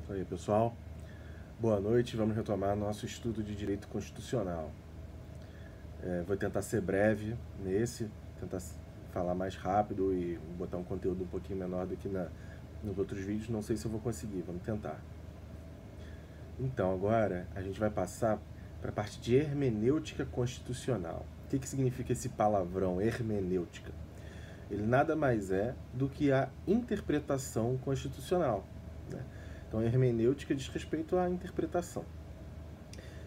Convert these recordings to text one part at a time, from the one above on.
Isso aí, pessoal. Boa noite. Vamos retomar nosso estudo de direito constitucional. Vou tentar ser breve nesse, tentar falar mais rápido e botar um conteúdo um pouquinho menor do que nos outros vídeos. Não sei se eu vou conseguir, vamos tentar. Então, agora a gente vai passar para a parte de hermenêutica constitucional. O que significa esse palavrão, hermenêutica? Ele nada mais é do que a interpretação constitucional, né? Então, a hermenêutica diz respeito à interpretação.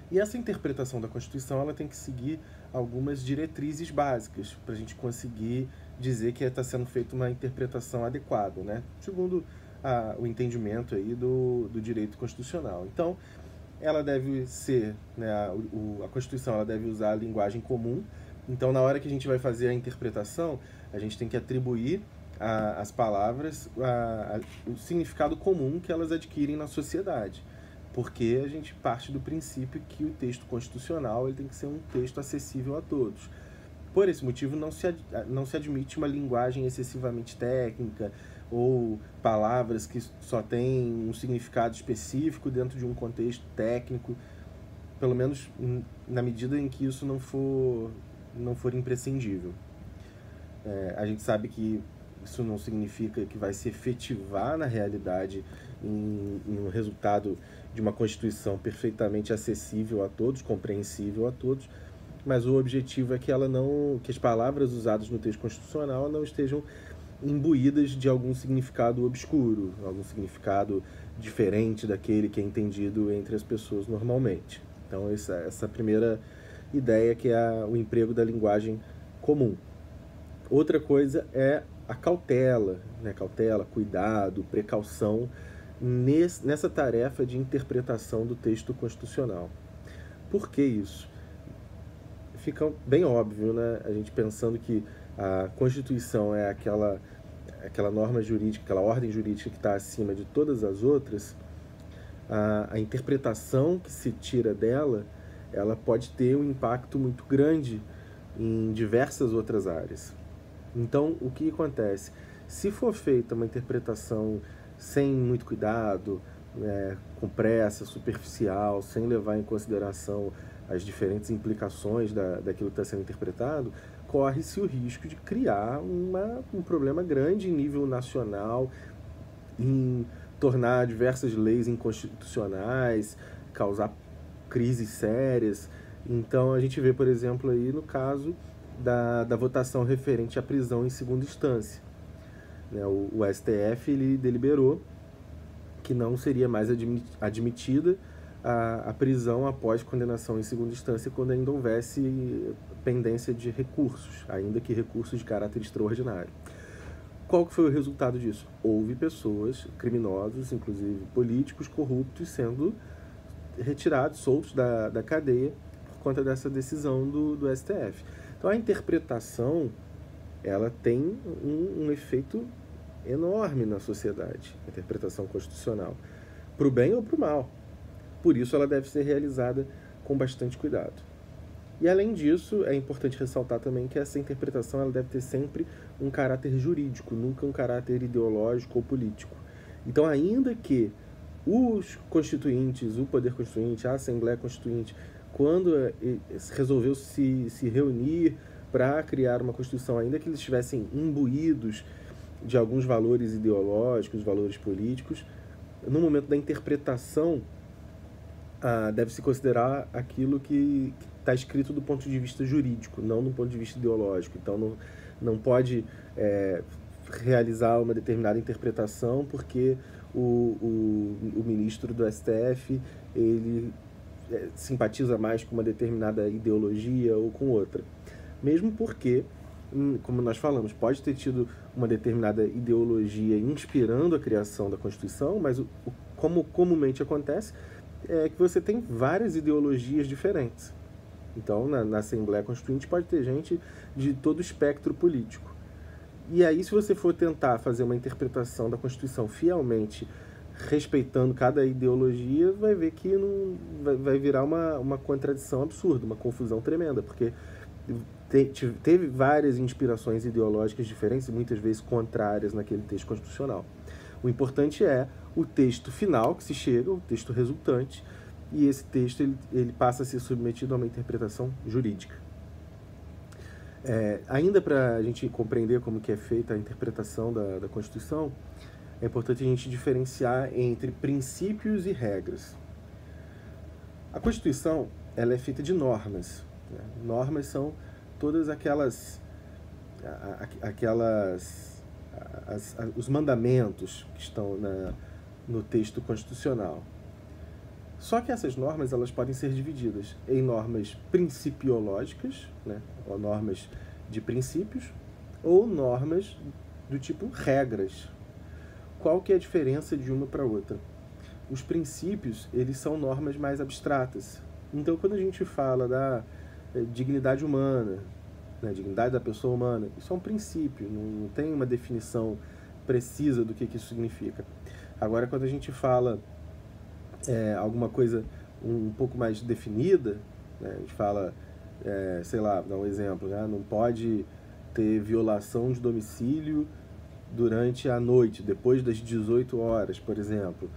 E essa interpretação da Constituição ela tem que seguir algumas diretrizes básicas para a gente conseguir dizer que está sendo feita uma interpretação adequada, né? Segundo o entendimento aí do direito constitucional. Então, ela deve ser, né, a Constituição ela deve usar a linguagem comum. Então, na hora que a gente vai fazer a interpretação, a gente tem que atribuir às palavras o significado comum que elas adquirem na sociedade. Porque a gente parte do princípio que o texto constitucional ele tem que ser um texto acessível a todos. Por esse motivo, não se admite uma linguagem excessivamente técnica ou palavras que só têm um significado específico dentro de um contexto técnico, pelo menos na medida em que isso não for imprescindível. A gente sabe que isso não significa que vai se efetivar na realidade em um resultado de uma Constituição perfeitamente acessível a todos, compreensível a todos, mas o objetivo é que que as palavras usadas no texto constitucional não estejam imbuídas de algum significado obscuro, algum significado diferente daquele que é entendido entre as pessoas normalmente. Então, essa primeira ideia que é o emprego da linguagem comum. Outra coisa é a cautela, né? Cautela, cuidado, precaução nessa tarefa de interpretação do texto constitucional. Por que isso? Fica bem óbvio, né? A gente pensando que a Constituição é aquela norma jurídica, aquela ordem jurídica que está acima de todas as outras, a interpretação que se tira dela, ela pode ter um impacto muito grande em diversas outras áreas. Então, o que acontece? Se for feita uma interpretação sem muito cuidado, com pressa, superficial, sem levar em consideração as diferentes implicações daquilo que está sendo interpretado, corre-se o risco de criar um problema grande em nível nacional, em tornar diversas leis inconstitucionais, causar crises sérias. Então, a gente vê, por exemplo, aí no caso da votação referente à prisão em segunda instância. O STF ele deliberou que não seria mais admitida a prisão após condenação em segunda instância quando ainda houvesse pendência de recursos, ainda que recursos de caráter extraordinário. Qual que foi o resultado disso? Houve pessoas, criminosos, inclusive políticos corruptos, sendo retirados, soltos da cadeia por conta dessa decisão do STF. Então, a interpretação ela tem um efeito enorme na sociedade, a interpretação constitucional, para o bem ou para o mal. Por isso, ela deve ser realizada com bastante cuidado. E, além disso, é importante ressaltar também que essa interpretação ela deve ter sempre um caráter jurídico, nunca um caráter ideológico ou político. Então, ainda que os constituintes, o Poder Constituinte, a Assembleia Constituinte, quando resolveu se reunir para criar uma Constituição, ainda que eles estivessem imbuídos de alguns valores ideológicos, valores políticos, no momento da interpretação, deve-se considerar aquilo que está escrito do ponto de vista jurídico, não do ponto de vista ideológico. Então, não pode realizar uma determinada interpretação porque o ministro do STF ele simpatiza mais com uma determinada ideologia ou com outra. Mesmo porque, como nós falamos, pode ter tido uma determinada ideologia inspirando a criação da Constituição, mas como comumente acontece, é que você tem várias ideologias diferentes. Então, na Assembleia Constituinte pode ter gente de todo o espectro político. E aí, se você for tentar fazer uma interpretação da Constituição fielmente respeitando cada ideologia, vai ver que vai virar uma contradição absurda, uma confusão tremenda, porque teve várias inspirações ideológicas diferentes, muitas vezes contrárias naquele texto constitucional. O importante é o texto final que se chega, o texto resultante, e esse texto ele passa a ser submetido a uma interpretação jurídica. Ainda para a gente compreender como que é feita a interpretação da Constituição, é importante a gente diferenciar entre princípios e regras. A Constituição ela é feita de normas. Né? Normas são todas os mandamentos que estão no texto constitucional. Só que essas normas elas podem ser divididas em normas principiológicas, né, ou normas de princípios, ou normas do tipo regras. Qual que é a diferença de uma para outra? Os princípios, eles são normas mais abstratas. Então, quando a gente fala da dignidade humana, né, dignidade da pessoa humana, isso é um princípio, não tem uma definição precisa do que isso significa. Agora, quando a gente fala alguma coisa um pouco mais definida, né, a gente fala, sei lá, dá um exemplo, né, não pode ter violação de domicílio durante a noite, depois das 18 horas, por exemplo.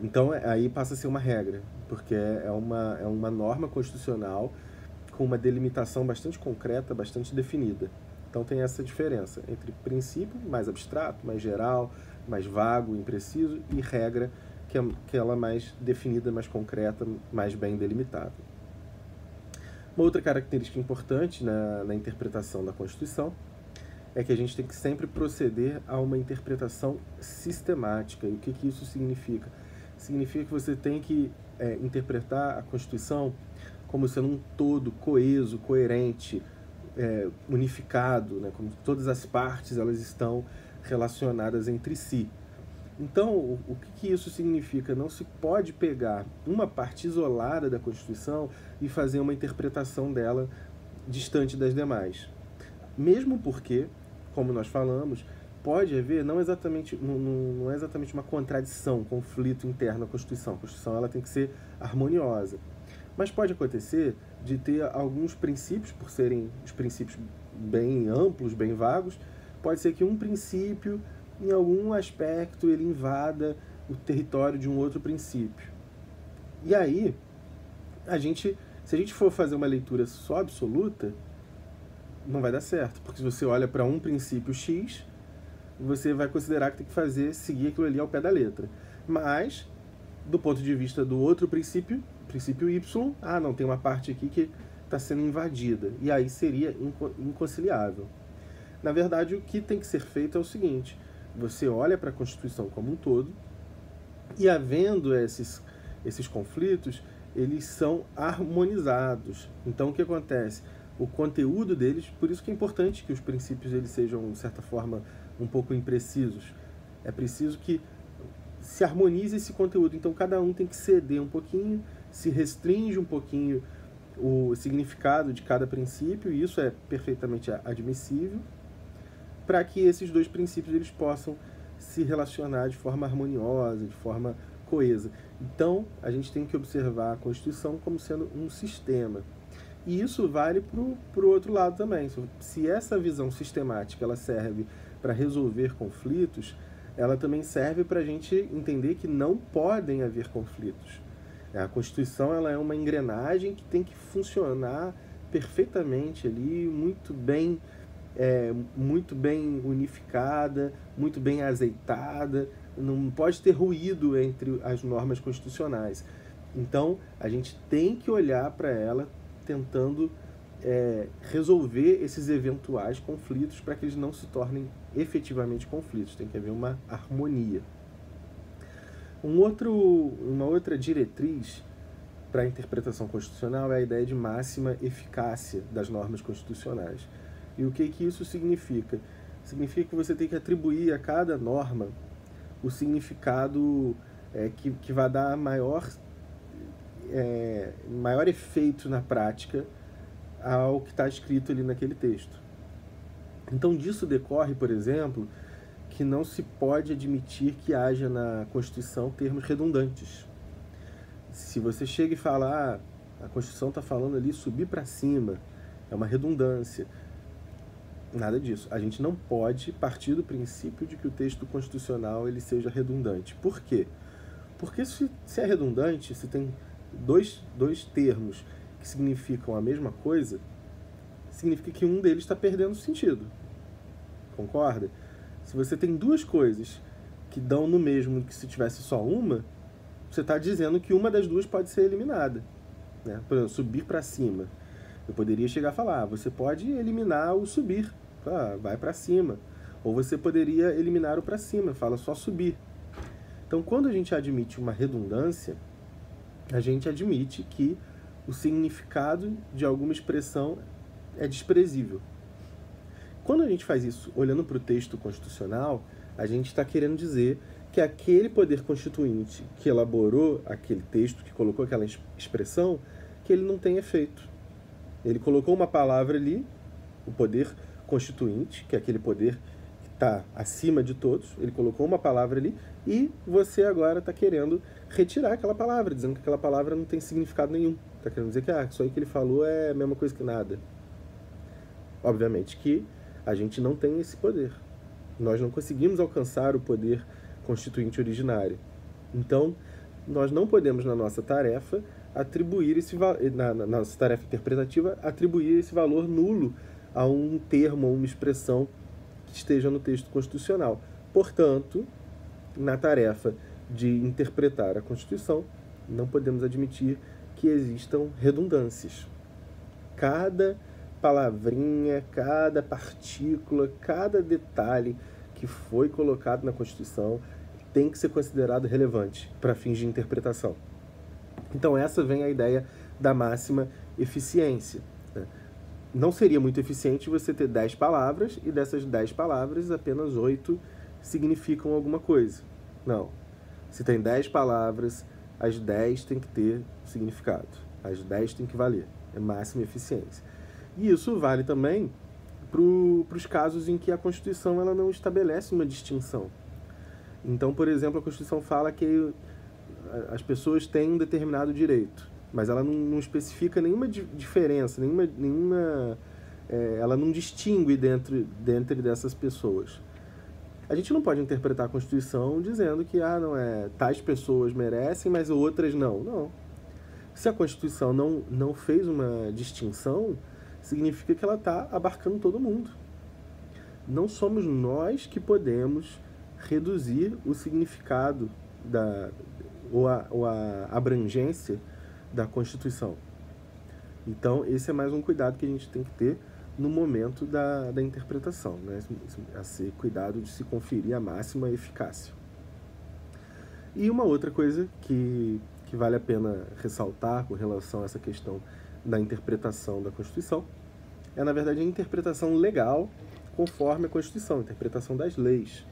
Então, aí passa a ser uma regra, porque é uma norma constitucional com uma delimitação bastante concreta, bastante definida. Então, tem essa diferença entre princípio, mais abstrato, mais geral, mais vago, impreciso, e regra, que ela é mais definida, mais concreta, mais bem delimitada. Uma outra característica importante na interpretação da Constituição é que a gente tem que sempre proceder a uma interpretação sistemática. E o que isso significa? Significa que você tem que interpretar a Constituição como sendo um todo coeso, coerente, unificado, né? Como todas as partes elas estão relacionadas entre si. Então, o que isso significa? Não se pode pegar uma parte isolada da Constituição e fazer uma interpretação dela distante das demais. Mesmo porque, como nós falamos, pode haver não é exatamente uma contradição, um conflito interno à Constituição. A Constituição ela tem que ser harmoniosa. Mas pode acontecer de ter alguns princípios, por serem os princípios bem amplos, bem vagos, pode ser que um princípio, em algum aspecto, ele invada o território de um outro princípio. E aí, se a gente for fazer uma leitura só absoluta, não vai dar certo, porque se você olha para um princípio X, você vai considerar que tem que seguir aquilo ali ao pé da letra. Mas, do ponto de vista do outro princípio Y, não, tem uma parte aqui que está sendo invadida, e aí seria inconciliável. Na verdade, o que tem que ser feito é o seguinte: você olha para a Constituição como um todo, e havendo esses conflitos, eles são harmonizados. Então, o que acontece? O conteúdo deles, por isso que é importante que os princípios eles sejam, de certa forma, um pouco imprecisos. É preciso que se harmonize esse conteúdo. Então, cada um tem que ceder um pouquinho, se restringe um pouquinho o significado de cada princípio, e isso é perfeitamente admissível, para que esses dois princípios eles possam se relacionar de forma harmoniosa, de forma coesa. Então, a gente tem que observar a Constituição como sendo um sistema. E isso vale para o outro lado também. Se essa visão sistemática ela serve para resolver conflitos, ela também serve para a gente entender que não podem haver conflitos. A Constituição ela é uma engrenagem que tem que funcionar perfeitamente ali, muito bem unificada, muito bem azeitada, não pode ter ruído entre as normas constitucionais. Então, a gente tem que olhar para ela tentando resolver esses eventuais conflitos para que eles não se tornem efetivamente conflitos. Tem que haver uma harmonia. Uma outra diretriz para a interpretação constitucional é a ideia de máxima eficácia das normas constitucionais. E o que isso significa? Significa que você tem que atribuir a cada norma o significado que vai dar maior efeito na prática ao que está escrito ali naquele texto. Então, disso decorre, por exemplo, que não se pode admitir que haja na Constituição termos redundantes. Se você chega e fala, a Constituição está falando ali subir para cima, é uma redundância. Nada disso. A gente não pode partir do princípio de que o texto constitucional ele seja redundante. Por quê? Porque se é redundante, se tem dois termos que significam a mesma coisa, significa que um deles está perdendo sentido. Concorda? Se você tem duas coisas que dão no mesmo que se tivesse só uma, você está dizendo que uma das duas pode ser eliminada. Né? Por exemplo, subir para cima. Eu poderia chegar a falar, você pode eliminar o subir, vai para cima. Ou você poderia eliminar o para cima, fala só subir. Então, quando a gente admite uma redundância, a gente admite que o significado de alguma expressão é desprezível. Quando a gente faz isso olhando para o texto constitucional, a gente está querendo dizer que aquele poder constituinte que elaborou aquele texto, que colocou aquela expressão, que ele não tem efeito. Ele colocou uma palavra ali, o poder constituinte, que é aquele poder que está acima de todos, ele colocou uma palavra ali e você agora está querendo retirar aquela palavra, dizendo que aquela palavra não tem significado nenhum. Está querendo dizer que isso aí que ele falou é a mesma coisa que nada. Obviamente que a gente não tem esse poder. Nós não conseguimos alcançar o poder constituinte originário. Então, nós não podemos, na nossa tarefa, atribuir na nossa tarefa interpretativa, atribuir esse valor nulo a um termo, a uma expressão que esteja no texto constitucional. Portanto, na tarefa de interpretar a Constituição, não podemos admitir que existam redundâncias. Cada palavrinha, cada partícula, cada detalhe que foi colocado na Constituição tem que ser considerado relevante para fins de interpretação. Então essa vem a ideia da máxima eficiência. Não seria muito eficiente você ter 10 palavras e dessas 10 palavras apenas 8 significam alguma coisa. Não. Se tem 10 palavras, as 10 têm que ter significado. As 10 têm que valer. É máxima eficiência. E isso vale também para os casos em que a Constituição ela não estabelece uma distinção. Então, por exemplo, a Constituição fala que as pessoas têm um determinado direito, mas ela não especifica nenhuma diferença, ela não distingue dentre dessas pessoas. A gente não pode interpretar a Constituição dizendo que tais pessoas merecem, mas outras não. Não. Se a Constituição não fez uma distinção, significa que ela está abarcando todo mundo. Não somos nós que podemos reduzir o significado ou a abrangência da Constituição. Então, esse é mais um cuidado que a gente tem que ter no momento da interpretação, né? Esse cuidado de se conferir a máxima eficácia. E uma outra coisa que vale a pena ressaltar com relação a essa questão da interpretação da Constituição é, na verdade, a interpretação legal conforme a Constituição, a interpretação das leis.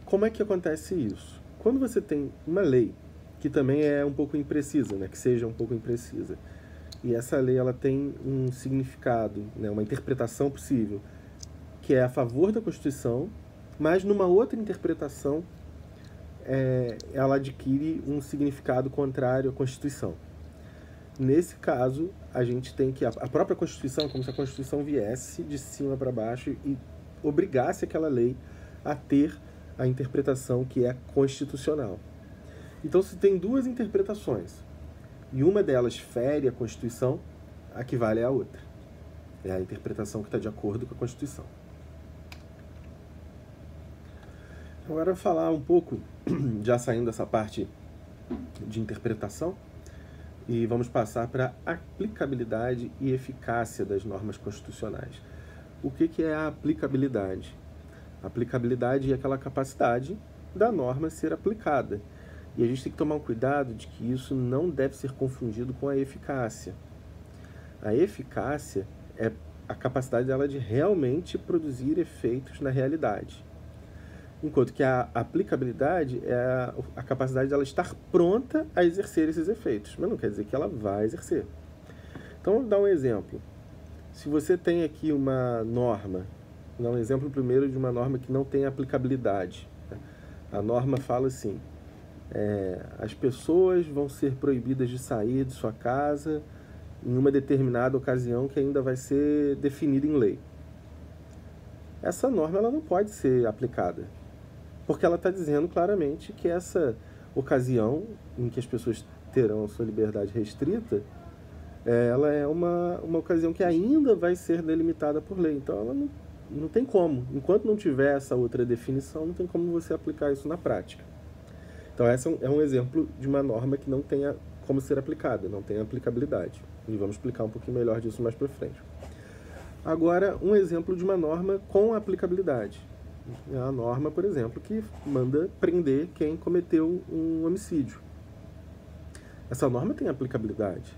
Como é que acontece isso? Quando você tem uma lei que também é um pouco imprecisa, né, que seja um pouco imprecisa, e essa lei ela tem um significado, né, uma interpretação possível, que é a favor da Constituição, mas numa outra interpretação ela adquire um significado contrário à Constituição. Nesse caso, a gente tem que... A própria Constituição, como se a Constituição viesse de cima para baixo e obrigasse aquela lei a ter a interpretação que é constitucional. Então, se tem duas interpretações e uma delas fere a Constituição, a que vale é a outra. É a interpretação que está de acordo com a Constituição. Agora, eu vou falar um pouco, já saindo dessa parte de interpretação, e vamos passar para a aplicabilidade e eficácia das normas constitucionais. O que é a aplicabilidade? A aplicabilidade é aquela capacidade da norma ser aplicada. E a gente tem que tomar um cuidado de que isso não deve ser confundido com a eficácia. A eficácia é a capacidade dela de realmente produzir efeitos na realidade. Enquanto que a aplicabilidade é a capacidade dela estar pronta a exercer esses efeitos. Mas não quer dizer que ela vai exercer. Então, vamos dar um exemplo. Se você tem aqui uma norma, vou dar um exemplo primeiro de uma norma que não tem aplicabilidade. A norma fala assim, as pessoas vão ser proibidas de sair de sua casa em uma determinada ocasião que ainda vai ser definida em lei. essa norma ela não pode ser aplicada, porque ela está dizendo claramente que essa ocasião em que as pessoas terão a sua liberdade restrita, ela é uma ocasião que ainda vai ser delimitada por lei. Então ela não tem como. Enquanto não tiver essa outra definição, não tem como você aplicar isso na prática. Então esse é um exemplo de uma norma que não tenha como ser aplicada, não tem aplicabilidade. E vamos explicar um pouquinho melhor disso mais para frente. Agora, um exemplo de uma norma com aplicabilidade. É a norma, por exemplo, que manda prender quem cometeu um homicídio. Essa norma tem aplicabilidade.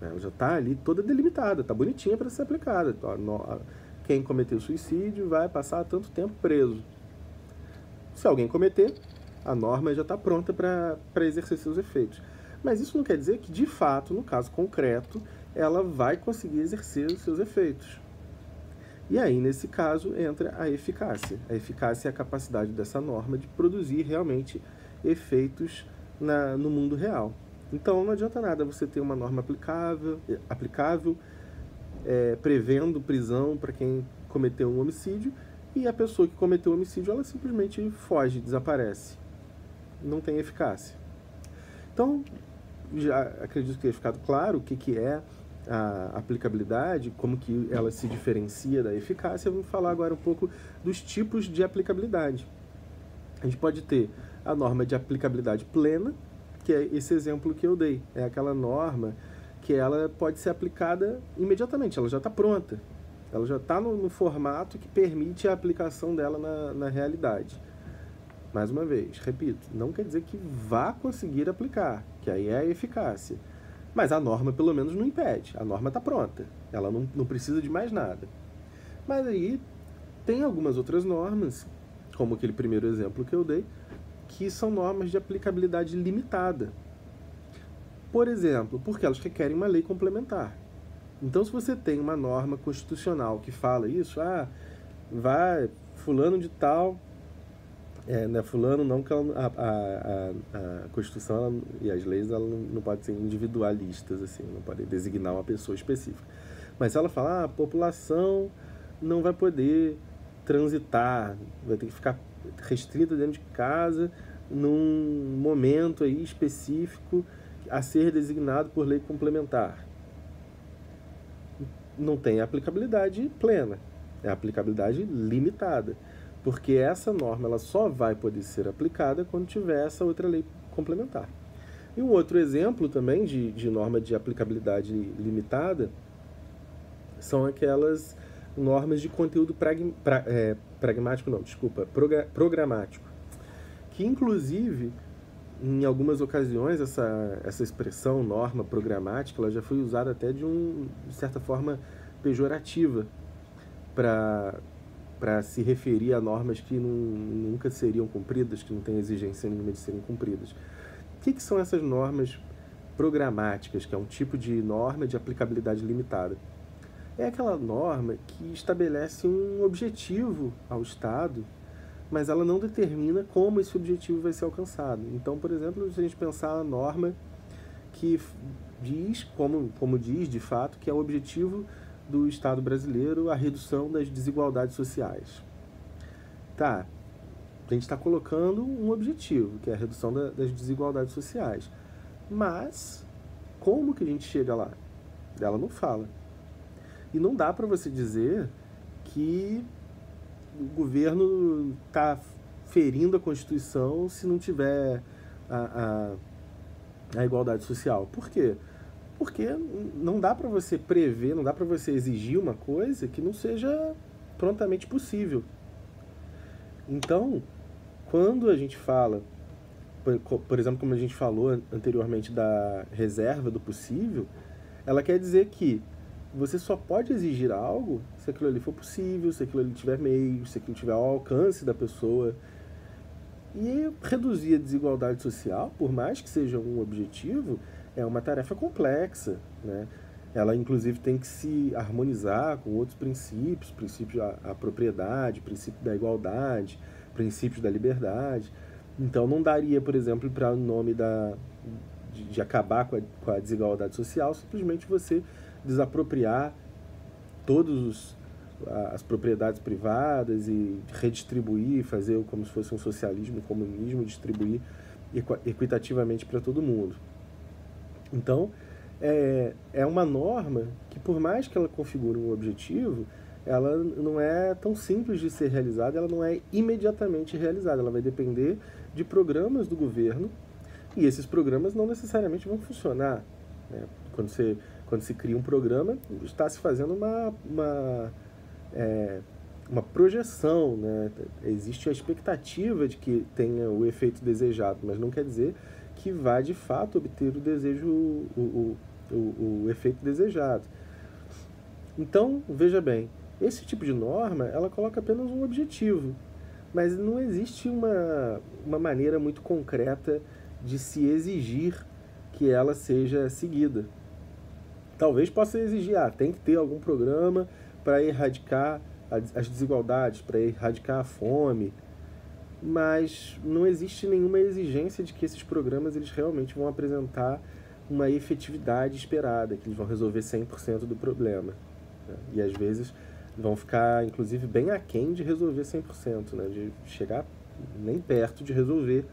Ela já está ali toda delimitada, está bonitinha para ser aplicada. Quem cometeu suicídio vai passar tanto tempo preso. Se alguém cometer, a norma já está pronta para exercer seus efeitos. Mas isso não quer dizer que, de fato, no caso concreto, ela vai conseguir exercer os seus efeitos. E aí, nesse caso, entra a eficácia. A eficácia é a capacidade dessa norma de produzir realmente efeitos no mundo real. Então, não adianta nada você ter uma norma aplicável prevendo prisão para quem cometeu um homicídio, e a pessoa que cometeu o homicídio, ela simplesmente foge, desaparece. Não tem eficácia. Então, já acredito que tenha ficado claro o que é a aplicabilidade, como que ela se diferencia da eficácia. Vamos falar agora um pouco dos tipos de aplicabilidade. A gente pode ter a norma de aplicabilidade plena, que é esse exemplo que eu dei. É aquela norma que ela pode ser aplicada imediatamente, ela já está pronta. Ela já está no formato que permite a aplicação dela na realidade. Mais uma vez, repito, não quer dizer que vá conseguir aplicar, que aí é a eficácia. Mas a norma, pelo menos, não impede. A norma está pronta. Ela não precisa de mais nada. Mas aí tem algumas outras normas, como aquele primeiro exemplo que eu dei, que são normas de aplicabilidade limitada. Por exemplo, porque elas requerem uma lei complementar. Então, se você tem uma norma constitucional que fala isso, vai, fulano de tal... não é fulano, não, que a Constituição e as leis ela não podem ser individualistas, assim, não podem designar uma pessoa específica. Mas se ela fala, a população não vai poder transitar, vai ter que ficar restrita dentro de casa num momento aí específico a ser designado por lei complementar. Não tem aplicabilidade plena, é aplicabilidade limitada. Porque essa norma ela só vai poder ser aplicada quando tiver essa outra lei complementar. E um outro exemplo também de norma de aplicabilidade limitada são aquelas normas de conteúdo programático. Que, inclusive, em algumas ocasiões, essa expressão norma programática ela já foi usada até de certa forma pejorativa para se referir a normas que nunca seriam cumpridas, que não têm exigência nenhuma de serem cumpridas. O que são essas normas programáticas, que é um tipo de norma de aplicabilidade limitada? É aquela norma que estabelece um objetivo ao Estado, mas ela não determina como esse objetivo vai ser alcançado. Então, por exemplo, se a gente pensar na norma que diz, como diz de fato, que é o objetivo do Estado brasileiro a redução das desigualdades sociais. Tá, a gente está colocando um objetivo, que é a redução das desigualdades sociais. Mas, como que a gente chega lá? Ela não fala. E não dá para você dizer que o governo está ferindo a Constituição se não tiver a igualdade social. Por quê? Porque não dá para você prever, não dá para você exigir uma coisa que não seja prontamente possível. Então, quando a gente fala, por exemplo, como a gente falou anteriormente da reserva do possível, ela quer dizer que você só pode exigir algo se aquilo ali for possível, se aquilo ali tiver meios, se aquilo tiver ao alcance da pessoa. E reduzir a desigualdade social, por mais que seja um objetivo, é uma tarefa complexa, né? Ela, inclusive, tem que se harmonizar com outros princípios, princípio da propriedade, princípio da igualdade, princípios da liberdade. Então, não daria, por exemplo, para o nome de acabar com a desigualdade social, simplesmente você desapropriar todos as propriedades privadas e redistribuir, fazer como se fosse um socialismo, um comunismo, distribuir equitativamente para todo mundo. Então, é uma norma que, por mais que ela configure um objetivo, ela não é tão simples de ser realizada, ela não é imediatamente realizada, ela vai depender de programas do governo, e esses programas não necessariamente vão funcionar, né? Quando se cria um programa, está se fazendo uma projeção, né? Existe a expectativa de que tenha o efeito desejado, mas não quer dizer que vá de fato obter o efeito desejado. Então, veja bem, esse tipo de norma, ela coloca apenas um objetivo, mas não existe uma maneira muito concreta de se exigir que ela seja seguida. Talvez possa exigir, tem que ter algum programa para erradicar as desigualdades, para erradicar a fome, mas não existe nenhuma exigência de que esses programas eles realmente vão apresentar uma efetividade esperada, que eles vão resolver 100% do problema, né? E às vezes vão ficar, inclusive, bem aquém de resolver 100%, né? De chegar nem perto de resolver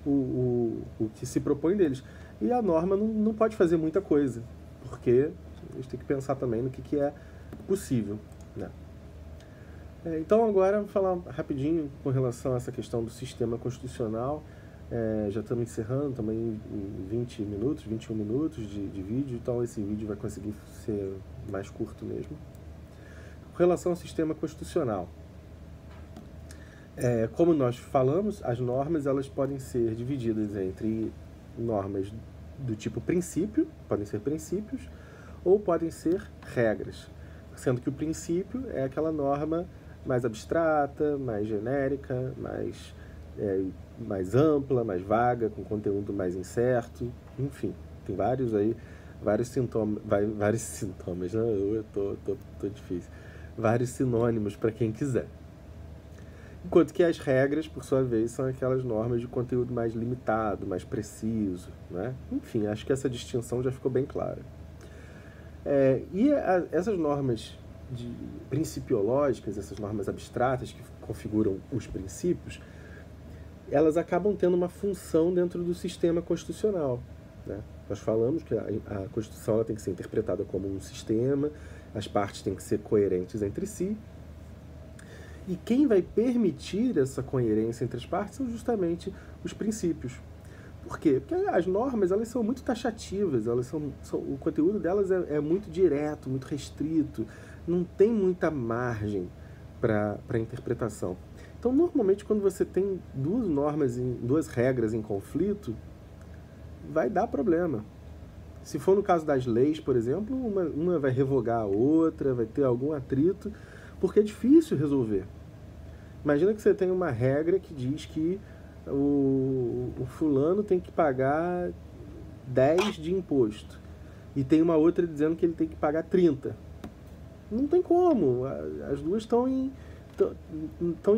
o que se propõe deles. E a norma não pode fazer muita coisa, porque a gente tem que pensar também no que é possível, né? Então agora vou falar rapidinho com relação a essa questão do sistema constitucional. Já estamos encerrando também em 20 minutos, 21 minutos de vídeo, então esse vídeo vai conseguir ser mais curto mesmo. Com relação ao sistema constitucional, como nós falamos, as normas elas podem ser divididas entre normas do tipo princípio, podem ser princípios, ou podem ser regras, sendo que o princípio é aquela norma mais abstrata, mais genérica, mais ampla, mais vaga, com conteúdo mais incerto, enfim, tem vários sintomas, né? Eu tô difícil, vários sinônimos para quem quiser. Enquanto que as regras, por sua vez, são aquelas normas de conteúdo mais limitado, mais preciso, né? Enfim, acho que essa distinção já ficou bem clara. Essas normas principiológicas, essas normas abstratas que configuram os princípios, elas acabam tendo uma função dentro do sistema constitucional, né? Nós falamos que a Constituição ela tem que ser interpretada como um sistema, as partes têm que ser coerentes entre si, e quem vai permitir essa coerência entre as partes são justamente os princípios. Por quê? Porque as normas elas são muito taxativas, o conteúdo delas é muito direto, muito restrito, não tem muita margem para interpretação. Então, normalmente, quando você tem duas regras em conflito, vai dar problema. Se for no caso das leis, por exemplo, uma vai revogar a outra, vai ter algum atrito, porque é difícil resolver. Imagina que você tem uma regra que diz que o fulano tem que pagar 10 de imposto e tem uma outra dizendo que ele tem que pagar 30. Não tem como, as duas estão em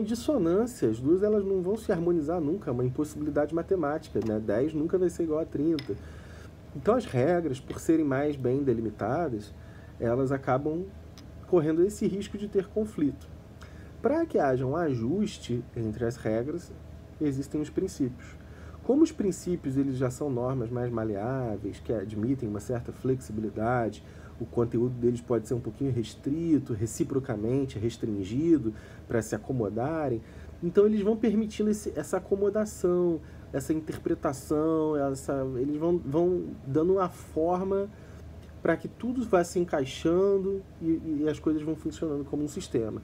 dissonância, as duas elas não vão se harmonizar nunca, é uma impossibilidade matemática, né? 10 nunca vai ser igual a 30. Então as regras, por serem mais bem delimitadas, elas acabam correndo esse risco de ter conflito. Para que haja um ajuste entre as regras, existem os princípios. Como os princípios eles já são normas mais maleáveis, que admitem uma certa flexibilidade, o conteúdo deles pode ser um pouquinho restrito, reciprocamente restringido, para se acomodarem, então eles vão permitindo essa acomodação, essa interpretação, eles vão dando uma forma para que tudo vá se encaixando e as coisas vão funcionando como um sistema.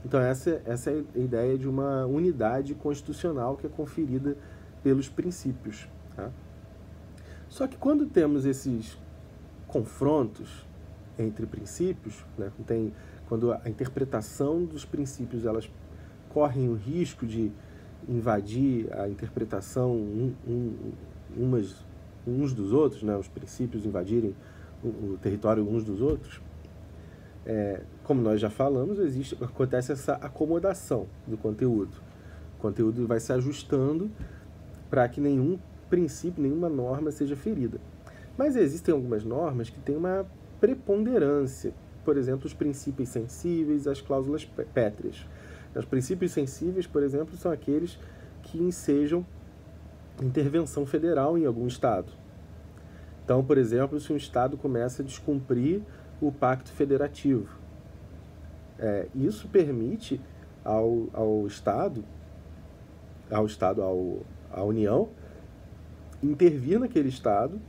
Então essa é a ideia de uma unidade constitucional que é conferida pelos princípios, tá? Só que quando temos esses confrontos entre princípios, né, quando a interpretação dos princípios elas correm o risco de invadir a interpretação uns dos outros, né, os princípios invadirem o território uns dos outros, como nós já falamos, acontece essa acomodação do conteúdo. O conteúdo vai se ajustando para que nenhum princípio, nenhuma norma seja ferida. Mas existem algumas normas que têm uma preponderância por exemplo, os princípios sensíveis e as cláusulas pétreas. Os princípios sensíveis, por exemplo, são aqueles que ensejam intervenção federal em algum estado. Então, por exemplo, se um estado começa a descumprir o pacto federativo, isso permite à União, intervir naquele estado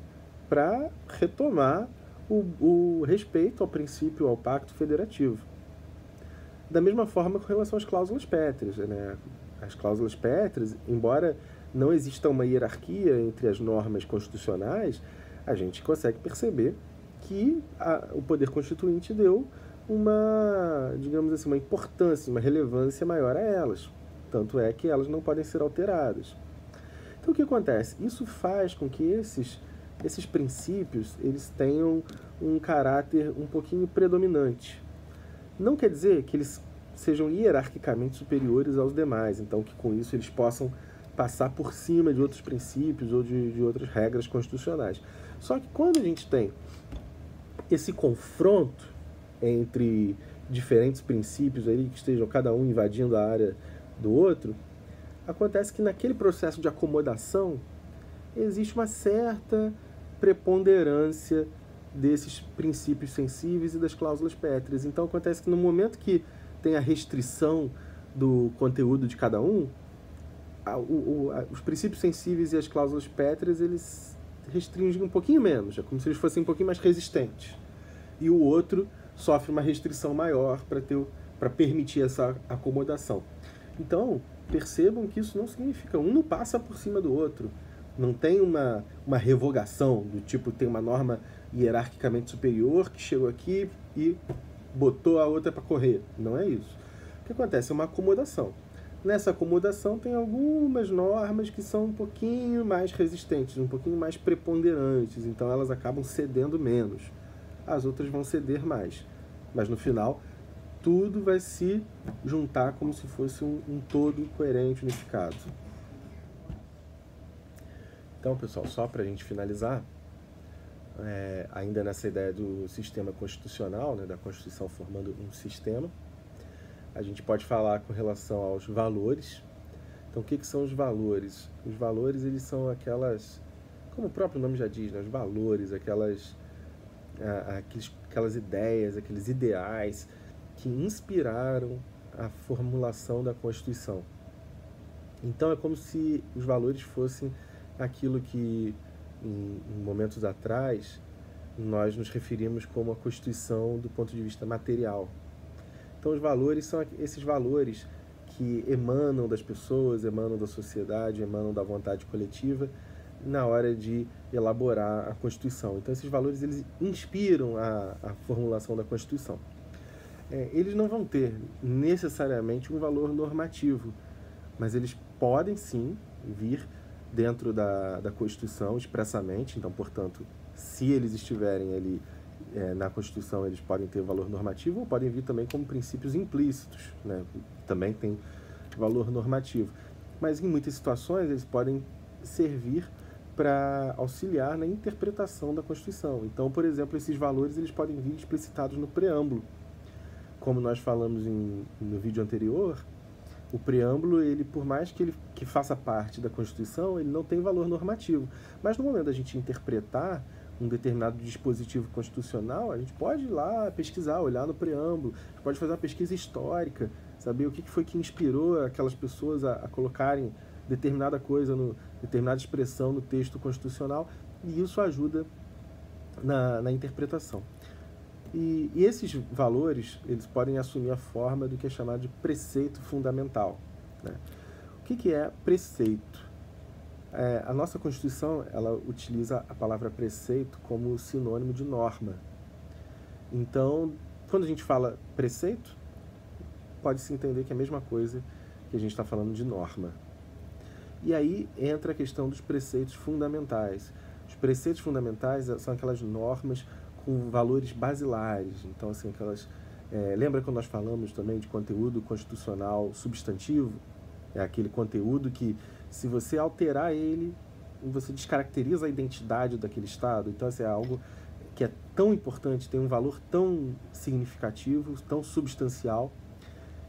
para retomar o respeito ao princípio, ao pacto federativo. Da mesma forma com relação às cláusulas pétreas, né? As cláusulas pétreas, embora não exista uma hierarquia entre as normas constitucionais, a gente consegue perceber que o poder constituinte deu digamos assim, uma importância, uma relevância maior a elas. Tanto é que elas não podem ser alteradas. Então o que acontece? Isso faz com que esses princípios eles tenham um caráter um pouquinho predominante. Não quer dizer que eles sejam hierarquicamente superiores aos demais, então que com isso eles possam passar por cima de outros princípios ou de outras regras constitucionais. Só que quando a gente tem esse confronto entre diferentes princípios aí que estejam cada um invadindo a área do outro, acontece que naquele processo de acomodação existe uma certa preponderância desses princípios sensíveis e das cláusulas pétreas. Então acontece que no momento que tem a restrição do conteúdo de cada um, os princípios sensíveis e as cláusulas pétreas eles restringem um pouquinho menos, é como se eles fossem um pouquinho mais resistentes. E o outro sofre uma restrição maior para permitir essa acomodação. Então, percebam que isso não significa, um não passa por cima do outro. Não tem uma revogação, do tipo, tem uma norma hierarquicamente superior que chegou aqui e botou a outra para correr. Não é isso. O que acontece? É uma acomodação. Nessa acomodação tem algumas normas que são um pouquinho mais resistentes, um pouquinho mais preponderantes, então elas acabam cedendo menos. As outras vão ceder mais. Mas no final, tudo vai se juntar como se fosse um todo coerente, unificado. Então, pessoal, só para a gente finalizar, ainda nessa ideia do sistema constitucional, né, da Constituição formando um sistema, a gente pode falar com relação aos valores. Então, o que são os valores? Os valores, eles são aquelas, como o próprio nome já diz, né, os valores, aquelas ideias, aqueles ideais que inspiraram a formulação da Constituição. Então, é como se os valores fossem aquilo que, em momentos atrás, nós nos referimos como a Constituição do ponto de vista material. Então, os valores são esses valores que emanam das pessoas, emanam da sociedade, emanam da vontade coletiva na hora de elaborar a Constituição. Então, esses valores eles inspiram a formulação da Constituição. Eles não vão ter necessariamente um valor normativo, mas eles podem sim vir dentro da Constituição expressamente. Então, portanto, se eles estiverem ali na Constituição, eles podem ter valor normativo ou podem vir também como princípios implícitos, né? Também tem valor normativo. Mas em muitas situações eles podem servir para auxiliar na interpretação da Constituição. Então, por exemplo, esses valores eles podem vir explicitados no preâmbulo. Como nós falamos no vídeo anterior, o preâmbulo, ele, por mais que ele faça parte da Constituição, ele não tem valor normativo. Mas no momento da gente interpretar um determinado dispositivo constitucional, a gente pode ir lá pesquisar, olhar no preâmbulo, a gente pode fazer uma pesquisa histórica, saber o que foi que inspirou aquelas pessoas a colocarem determinada coisa, determinada expressão no texto constitucional, e isso ajuda na interpretação. E esses valores, eles podem assumir a forma do que é chamado de preceito fundamental, né? O que é preceito? A nossa Constituição, ela utiliza a palavra preceito como sinônimo de norma. Então, quando a gente fala preceito, pode-se entender que é a mesma coisa que a gente está falando de norma. E aí entra a questão dos preceitos fundamentais. Os preceitos fundamentais são aquelas normas com valores basilares. Então, assim, lembra quando nós falamos também de conteúdo constitucional substantivo? É aquele conteúdo que, se você alterar ele, você descaracteriza a identidade daquele Estado. Então, assim, é algo que é tão importante, tem um valor tão significativo, tão substancial,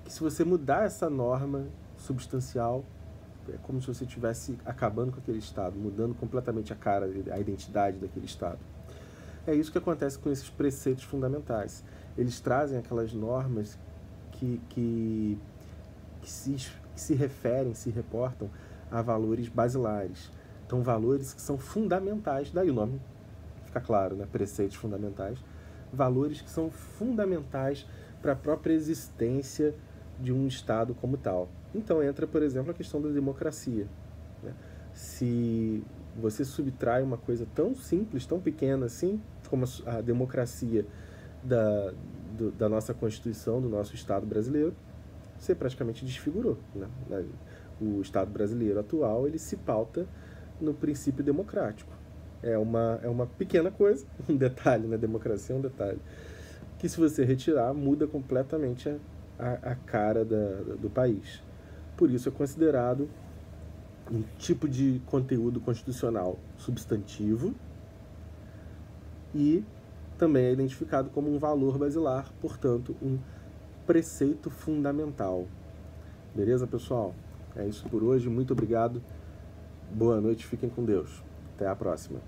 que se você mudar essa norma substancial, é como se você estivesse acabando com aquele Estado, mudando completamente a cara, a identidade daquele Estado. É isso que acontece com esses preceitos fundamentais. Eles trazem aquelas normas que se referem, se reportam a valores basilares. Então, valores que são fundamentais, daí o nome fica claro, né? Preceitos fundamentais. Valores que são fundamentais para a própria existência de um Estado como tal. Então entra, por exemplo, a questão da democracia, né? Se você subtrai uma coisa tão simples, tão pequena assim, como a democracia da nossa Constituição, do nosso Estado brasileiro, você praticamente desfigurou, né? O Estado brasileiro atual, ele se pauta no princípio democrático. É uma pequena coisa, um detalhe, né? Democracia é um detalhe, que se você retirar, muda completamente a cara do país. Por isso é considerado um tipo de conteúdo constitucional substantivo e também é identificado como um valor basilar, portanto, um preceito fundamental. Beleza, pessoal? É isso por hoje. Muito obrigado. Boa noite. Fiquem com Deus. Até a próxima.